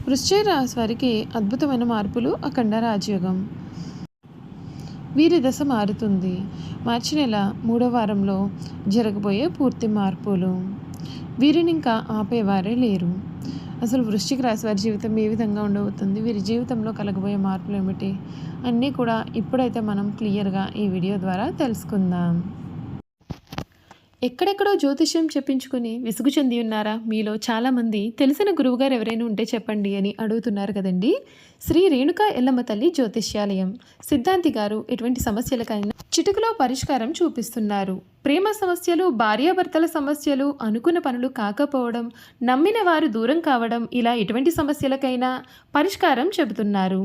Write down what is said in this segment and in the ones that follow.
వృశ్చిక రాశి వారికి అద్భుతమైన మార్పులు, అఖండ రాజయోగం. వీరి దశ మారుతుంది. మార్చి నెల 3వ వారంలో జరగబోయే పూర్తి మార్పులు. వీరిని ఇంకా ఆపేవారే లేరు. అసలు వృశ్చిక రాశి వారి జీవితం ఏ విధంగా ఉండబోతుంది, వీరి జీవితంలో కలగబోయే మార్పులు ఏమిటి అన్నీ కూడా ఇప్పుడైతే మనం క్లియర్గా ఈ వీడియో ద్వారా తెలుసుకుందాం. ఎక్కడెక్కడో జ్యోతిష్యం చెప్పించుకుని విసుగు చెంది ఉన్నారా? మీలో చాలామంది తెలిసిన గురువుగారు ఎవరైనా ఉంటే చెప్పండి అని అడుగుతున్నారు కదండి. శ్రీ రేణుకా ఎల్లమ్మ తల్లి జ్యోతిష్యాలయం సిద్ధాంతి గారు ఎటువంటి సమస్యలకైనా చిటికలో పరిష్కారం చూపిస్తున్నారు. ప్రేమ సమస్యలు, భార్యాభర్తల సమస్యలు, అనుకున్న పనులు కాకపోవడం, నమ్మిన వారు దూరం కావడం, ఇలా ఎటువంటి సమస్యలకైనా పరిష్కారం చెబుతున్నారు.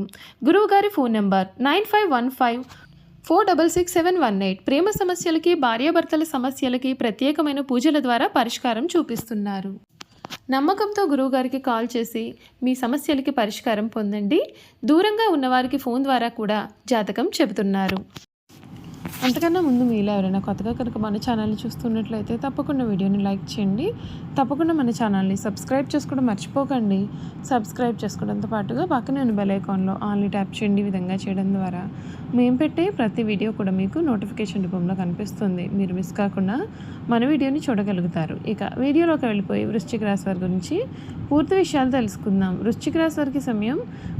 గురువుగారి ఫోన్ నెంబర్ 9515466718. ప్రేమ సమస్యలకి, భార్యాభర్తల సమస్యలకి ప్రత్యేకమైన పూజల ద్వారా పరిష్కారం చూపిస్తున్నారు. నమ్మకంతో గురువుగారికి కాల్ చేసి మీ సమస్యలకి పరిష్కారం పొందండి. దూరంగా ఉన్నవారికి ఫోన్ ద్వారా కూడా జాతకం చెబుతున్నారు. అంతకన్నా ముందు మీలో ఎవరైనా కొత్తగా కనుక మన ఛానల్ని చూస్తున్నట్లయితే తప్పకుండా వీడియోని లైక్ చేయండి. తప్పకుండా మన ఛానల్ని సబ్స్క్రైబ్ చేసుకోవడం మర్చిపోకండి. సబ్స్క్రైబ్ చేసుకోవడంతో పాటుగా పక్కనే ఉన్న బెల్ ఐకాన్లో ఆన్లీ ట్యాప్ చేయండి. ఈ విధంగా చేయడం ద్వారా మేము పెట్టే ప్రతి వీడియో కూడా మీకు నోటిఫికేషన్ రూపంలో కనిపిస్తుంది. మీరు మిస్ కాకుండా మన వీడియోని చూడగలుగుతారు. ఇక వీడియోలోకి వెళ్ళిపోయి వృశ్చిక రాశి వారి గురించి పూర్తి విషయాలు తెలుసుకుందాం. వృశ్చిక రాశి వారికి సమయం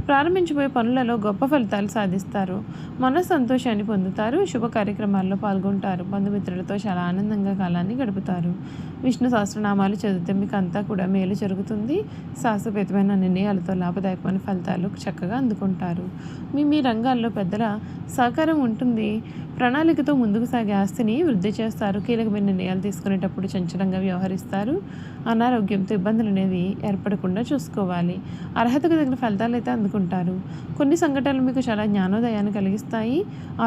ప్రారంభించబోయే పనులలో గొప్ప ఫలితాలు సాధిస్తారు. మన సంతోషాన్ని పొందుతారు. శుభ కార్యక్రమాల్లో పాల్గొంటారు. బంధుమిత్రులతో చాలా ఆనందంగా కాలాన్ని గడుపుతారు. విష్ణు సహస్రనామాలు చదివితే మీకు అంతా కూడా మేలు జరుగుతుంది. సాహసోపేతమైన నిర్ణయాలతో లాభదాయకమైన ఫలితాలు చక్కగా అందుకుంటారు. మీ రంగాల్లో పెద్దల సహకారం ఉంటుంది. ప్రణాళికతో ముందుకు సాగే ఆస్తిని వృద్ధి చేస్తారు. కీలకమైన నిర్ణయాలు తీసుకునేటప్పుడు చంచలంగా వ్యవహరిస్తారు. అనారోగ్యంతో ఇబ్బందులు అనేవి ఏర్పడకుండా చూసుకోవాలి. అర్హతకు తగిన ఫలితాలు అయితే అందుకుంటారు. కొన్ని సంఘటనలు మీకు చాలా జ్ఞానోదయాన్ని కలిగిస్తాయి.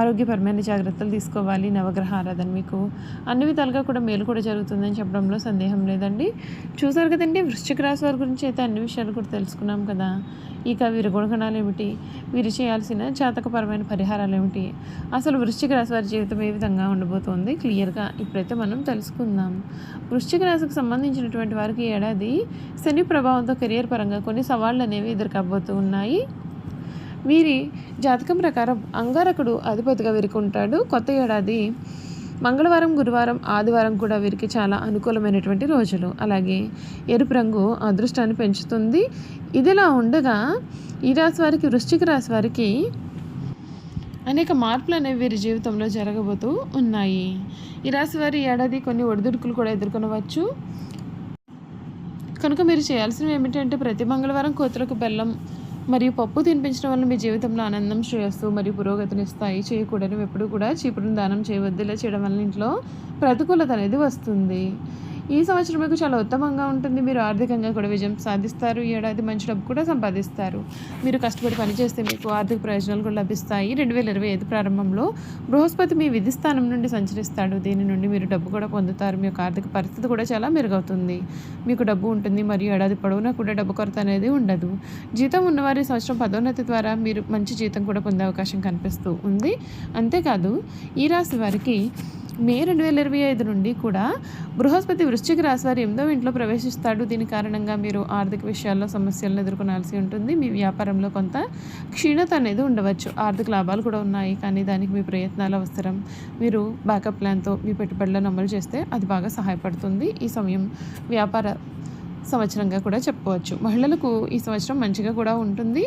ఆరోగ్యపరమైన జాగ్రత్తలు తీసుకోవాలి. నవగ్రహ ఆరాధన మీకు అన్ని విధాలుగా కూడా మేలు కూడా జరుగుతుందని చెప్పడంలో సందేహం లేదండి. చూసారు కదండి, వృశ్చిక రాశి వారి గురించి అయితే అన్ని విషయాలు కూడా తెలుసుకున్నాం కదా. ఇక వీరి గుణగణాలు ఏమిటి, వీరు చేయాల్సిన జాతకపరమైన పరిహారాలు ఏమిటి, అసలు వృశ్చిక రాశి వారి జీవితం ఏ విధంగా ఉండబోతోంది క్లియర్గా ఇప్పుడైతే మనం తెలుసుకుందాం. వృశ్చిక రాశికి సంబంధించినటువంటి వారికి ఏడాది శని ప్రభావంతో కెరియర్ పరంగా కొన్ని సవాళ్ళు అనేవి ఎదుర్కోబోతూ ఉన్నాయి. వీరి జాతకం ప్రకారం అంగారకుడు అధిపతిగా వీరికి ఉంటాడు. కొత్త ఏడాది మంగళవారం, గురువారం, ఆదివారం కూడా వీరికి చాలా అనుకూలమైనటువంటి రోజులు. అలాగే ఎరుపు రంగు అదృష్టాన్ని పెంచుతుంది. ఇదిలా ఉండగా ఈ రాశి వారికి, వృశ్చిక రాశి వారికి అనేక మార్పులు అనేవి వీరి జీవితంలో జరగబోతూ ఉన్నాయి. ఈ రాశి వారి ఏడాది కొన్ని ఒడిదుడుకులు కూడా ఎదుర్కొనవచ్చు. కనుక మీరు చేయాల్సినవి ఏమిటంటే ప్రతి మంగళవారం కోతులకు బెల్లం మరియు పప్పు తినిపించడం వల్ల మీ జీవితంలో ఆనందం, శ్రేయస్సు మరియు పురోగతినిస్తాయి. చేయకూడదు ఎప్పుడు కూడా చీపురును దానం చేయవద్దు. ఇలా చేయడం వల్ల ఇంట్లో ప్రతికూలత అనేది వస్తుంది. ఈ సంవత్సరం మీకు చాలా ఉత్తమంగా ఉంటుంది. మీరు ఆర్థికంగా కూడా విజయం సాధిస్తారు. ఈ ఏడాది మంచి డబ్బు కూడా సంపాదిస్తారు. మీరు కష్టపడి పనిచేస్తే మీకు ఆర్థిక ప్రయోజనాలు కూడా లభిస్తాయి. 2025 ప్రారంభంలో బృహస్పతి మీ విధి స్థానం నుండి సంచరిస్తాడు. దీని నుండి మీరు డబ్బు కూడా పొందుతారు. మీ యొక్క ఆర్థిక పరిస్థితి కూడా చాలా మెరుగవుతుంది. మీకు డబ్బు ఉంటుంది మరియు ఏడాది పొడవునా కూడా డబ్బు కొరత అనేది ఉండదు. జీతం ఉన్నవారి సంవత్సరం పదోన్నతి ద్వారా మీరు మంచి జీతం కూడా పొందే అవకాశం కనిపిస్తూ ఉంది. అంతేకాదు ఈ రాశి వారికి మే 2025 నుండి కూడా బృహస్పతి వృశ్చిక రాశి వారి 8వ ఇంట్లో ప్రవేశిస్తాడు. దీని కారణంగా మీరు ఆర్థిక విషయాల్లో సమస్యలను ఎదుర్కొనాల్సి ఉంటుంది. మీ వ్యాపారంలో కొంత క్షీణత అనేది ఉండవచ్చు. ఆర్థిక లాభాలు కూడా ఉన్నాయి, కానీ దానికి మీ ప్రయత్నాలు అవసరం. మీరు బ్యాకప్ ప్లాన్తో మీ పెట్టుబడులను అమలు చేస్తే అది బాగా సహాయపడుతుంది. ఈ సమయం వ్యాపార సంవత్సరంగా కూడా చెప్పుకోవచ్చు. మహిళలకు ఈ సంవత్సరం మంచిగా కూడా ఉంటుంది.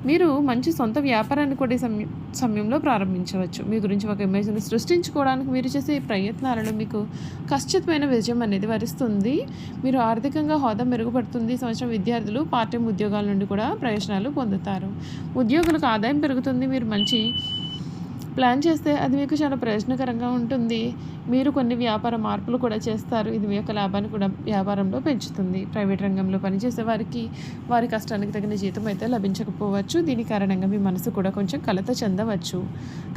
మీరు మంచి సొంత వ్యాపారాన్ని కూడా ఈ సమయంలో ప్రారంభించవచ్చు. మీ గురించి ఒక ఇమేజ్ని సృష్టించుకోవడానికి మీరు చేసే ప్రయత్నాలను మీకు ఖచ్చితమైన విజయం అనేది వరిస్తుంది. మీరు ఆర్థికంగా హోదా మెరుగుపడుతుంది. ఈ సంవత్సరం విద్యార్థులు పార్ట్ టైం ఉద్యోగాల నుండి కూడా ప్రయోజనాలు పొందుతారు. ఉద్యోగులకు ఆదాయం పెరుగుతుంది. మీరు మంచి ప్లాన్ చేస్తే అది మీకు చాలా ప్రయోజనకరంగా ఉంటుంది. మీరు కొన్ని వ్యాపార మార్పులు కూడా చేస్తారు. ఇది మీ యొక్క లాభాన్ని కూడా వ్యాపారంలో పెంచుతుంది. ప్రైవేట్ రంగంలో పనిచేసే వారికి వారి కష్టానికి తగిన జీతం అయితే లభించకపోవచ్చు. దీని కారణంగా మీ మనసు కూడా కొంచెం కలత చెందవచ్చు,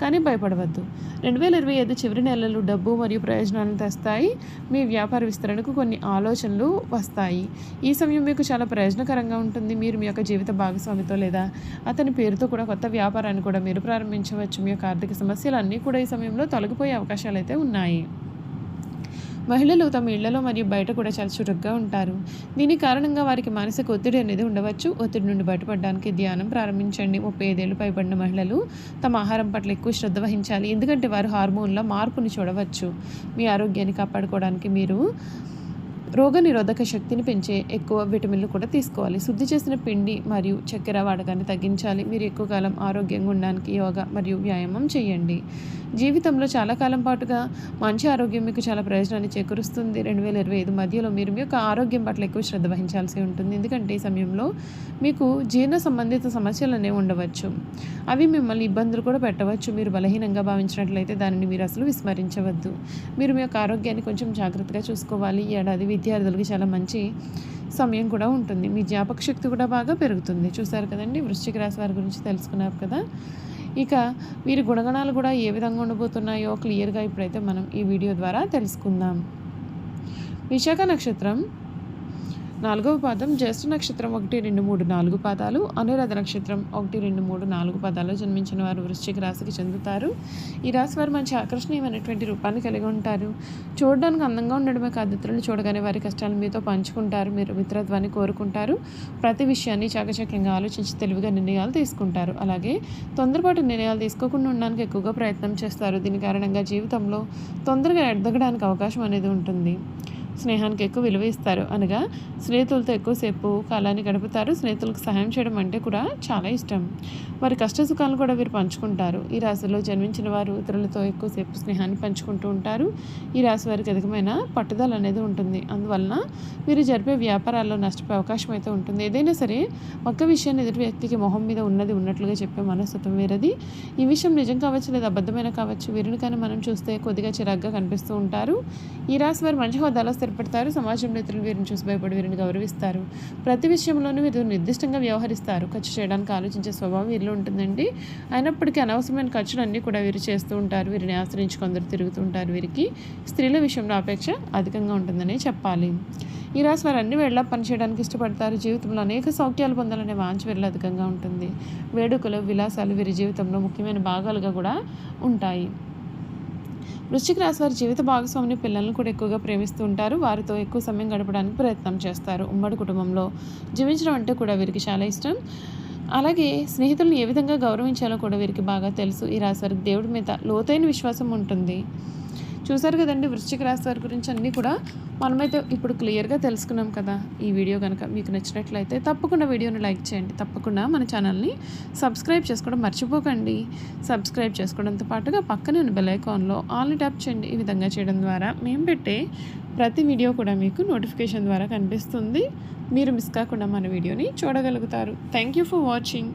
కానీ భయపడవద్దు. 2025 చివరి నెలలు డబ్బు మరియు ప్రయోజనాలను తెస్తాయి. మీ వ్యాపార విస్తరణకు కొన్ని ఆలోచనలు వస్తాయి. ఈ సమయం మీకు చాలా ప్రయోజనకరంగా ఉంటుంది. మీరు మీ యొక్క జీవిత భాగస్వామితో లేదా అతని పేరుతో కూడా కొత్త వ్యాపారాన్ని కూడా మీరు ప్రారంభించవచ్చు. మీ యొక్క ఆర్థిక సమస్యలు అన్నీ కూడా ఈ సమయంలో తొలగిపోయే అవకాశాలు అయితే ఉన్నాయి. మహిళలు తమ ఇళ్లలో మరియు బయట కూడా చాలా చురుగ్గా ఉంటారు. దీని కారణంగా వారికి మానసిక ఒత్తిడి అనేది ఉండవచ్చు. ఒత్తిడి నుండి బయటపడడానికి ధ్యానం ప్రారంభించండి. 35 ఏళ్ళు పైబడిన మహిళలు తమ ఆహారం పట్ల ఎక్కువ శ్రద్ధ వహించాలి, ఎందుకంటే వారు హార్మోన్ల మార్పుని చూడవచ్చు. మీ ఆరోగ్యాన్ని కాపాడుకోవడానికి మీరు రోగనిరోధక శక్తిని పెంచే ఎక్కువ విటమిన్లు కూడా తీసుకోవాలి. శుద్ధి చేసిన పిండి మరియు చక్కెర వాడకాన్ని తగ్గించాలి. మీరు ఎక్కువ కాలం ఆరోగ్యంగా ఉండడానికి యోగా మరియు వ్యాయామం చేయండి. జీవితంలో చాలా కాలం పాటుగా మంచి ఆరోగ్యం మీకు చాలా ప్రయోజనాన్ని చేకూరుస్తుంది. 2025 మధ్యలో మీరు మీ యొక్క ఆరోగ్యం పట్ల ఎక్కువ శ్రద్ధ వహించాల్సి ఉంటుంది, ఎందుకంటే ఈ సమయంలో మీకు జీర్ణ సంబంధిత సమస్యలు అనేవి ఉండవచ్చు. అవి మిమ్మల్ని ఇబ్బందులు కూడా పెట్టవచ్చు. మీరు బలహీనంగా భావించినట్లయితే దానిని మీరు అసలు విస్మరించవద్దు. మీరు మీ యొక్క ఆరోగ్యాన్ని కొంచెం జాగ్రత్తగా చూసుకోవాలి. ఈ ఏడాది విద్యార్థులకి చాలా మంచి సమయం కూడా ఉంటుంది. మీ జ్ఞాపక శక్తి కూడా బాగా పెరుగుతుంది. చూసారు కదండి, వృశ్చిక రాశి వారి గురించి తెలుసుకున్నారు కదా. ఇక వీరి గుణగణాలు కూడా ఏ విధంగా ఉండబోతున్నాయో క్లియర్గా ఇప్పుడైతే మనం ఈ వీడియో ద్వారా తెలుసుకుందాం. విశాఖ నక్షత్రం 4వ పాదం, జ్యేష్ఠ నక్షత్రం 1, 2, 3, 4 పాదాలు, అనురాధ నక్షత్రం 1, 2, 3, 4 పాదాలు జన్మించిన వారు వృశ్చిక రాశికి చెందుతారు. ఈ రాశి వారు మంచి ఆకర్షణీయమైనటువంటి రూపాన్ని కలిగి ఉంటారు. చూడడానికి అందంగా ఉండడమే కాదు, ఇతరులు చూడగానే వారి కష్టాలను మీతో పంచుకుంటారు. మీరు మిత్రత్వాన్ని కోరుకుంటారు. ప్రతి విషయాన్ని చాకచక్యంగా ఆలోచించి తెలివిగా నిర్ణయాలు తీసుకుంటారు. అలాగే తొందరపాటు నిర్ణయాలు తీసుకోకుండా ఉండడానికి ఎక్కువగా ప్రయత్నం చేస్తారు. దీని కారణంగా జీవితంలో తొందరగా ఎదగడానికి అవకాశం అనేది ఉంటుంది. స్నేహానికి ఎక్కువ విలువ ఇస్తారు, అనగా స్నేహితులతో ఎక్కువసేపు కాలాన్ని గడుపుతారు. స్నేహితులకు సహాయం చేయడం అంటే కూడా చాలా ఇష్టం. వారి కష్ట సుఖాలను కూడా వీరు పంచుకుంటారు. ఈ రాశిలో జన్మించిన వారు ఇతరులతో ఎక్కువసేపు స్నేహాన్ని పంచుకుంటూ ఉంటారు. ఈ రాశి వారికి అధికమైన పట్టుదల అనేది ఉంటుంది. అందువలన వీరు జరిపే వ్యాపారాల్లో నష్టపోయే అవకాశం అయితే ఉంటుంది. ఏదైనా సరే ఒక్క విషయాన్ని ఎదుటి వ్యక్తికి మొహం మీద ఉన్నది ఉన్నట్లుగా చెప్పే మనస్తత్వం వీరది. ఈ విషయం నిజం కావచ్చు లేదా అబద్ధమైన కావచ్చు, వీరిని కానీ మనం చూస్తే కొద్దిగా చిరాగ్గా కనిపిస్తూ ఉంటారు. ఈ రాశి వారు మంచి హోదాలో స్థిరపడతారు. సమాజంలో ఇతరులు వీరిని చూసి భయపడి వీరిని గౌరవిస్తారు. ప్రతి విషయంలోనూ వీరు నిర్దిష్టంగా వ్యవహరిస్తారు. ఖర్చు చేయడానికి ఆలోచించే స్వభావం వీరిలో ఉంటుందండి. అయినప్పటికీ అనవసరమైన ఖర్చులు అన్నీ కూడా వీరు చేస్తూ ఉంటారు. వీరిని ఆశ్రయించి కొందరు తిరుగుతూ ఉంటారు. వీరికి స్త్రీల విషయంలో అపేక్ష అధికంగా ఉంటుందని చెప్పాలి. ఈ రాశి వారు అన్ని వేళలా పనిచేయడానికి ఇష్టపడతారు. జీవితంలో అనేక సౌఖ్యాలు పొందాలనే వాంఛ వీరిలో అధికంగా ఉంటుంది. వేడుకలు, విలాసాలు వీరి జీవితంలో ముఖ్యమైన భాగాలుగా కూడా ఉంటాయి. వృశ్చిక రాశి వారి జీవిత భాగస్వామిని, పిల్లలను కూడా ఎక్కువగా ప్రేమిస్తూ ఉంటారు. వారితో ఎక్కువ సమయం గడపడానికి ప్రయత్నం చేస్తారు. ఉమ్మడి కుటుంబంలో జీవించడం అంటే కూడా వీరికి చాలా ఇష్టం. అలాగే స్నేహితులను ఏ విధంగా గౌరవించాలో కూడా వీరికి బాగా తెలుసు. ఈ రాశి వారికి దేవుడి మీద లోతైన విశ్వాసం ఉంటుంది. చూసారు కదండి, వృశ్చిక రాశి వారి గురించి అన్నీ కూడా మనమైతే ఇప్పుడు క్లియర్గా తెలుసుకున్నాం కదా. ఈ వీడియో కనుక మీకు నచ్చినట్లయితే తప్పకుండా వీడియోని లైక్ చేయండి. తప్పకుండా మన ఛానల్ని సబ్స్క్రైబ్ చేసుకోవడం మర్చిపోకండి. సబ్స్క్రైబ్ చేసుకోవడంతో పాటుగా పక్కనే ఉన్న బెల్ ఐకాన్లో ఆల్ని ట్యాప్ చేయండి. ఈ విధంగా చేయడం ద్వారా మేము పెట్టే ప్రతి వీడియో కూడా మీకు నోటిఫికేషన్ ద్వారా కనిపిస్తుంది. మీరు మిస్ కాకుండా మన వీడియోని చూడగలుగుతారు. Thank you for watching.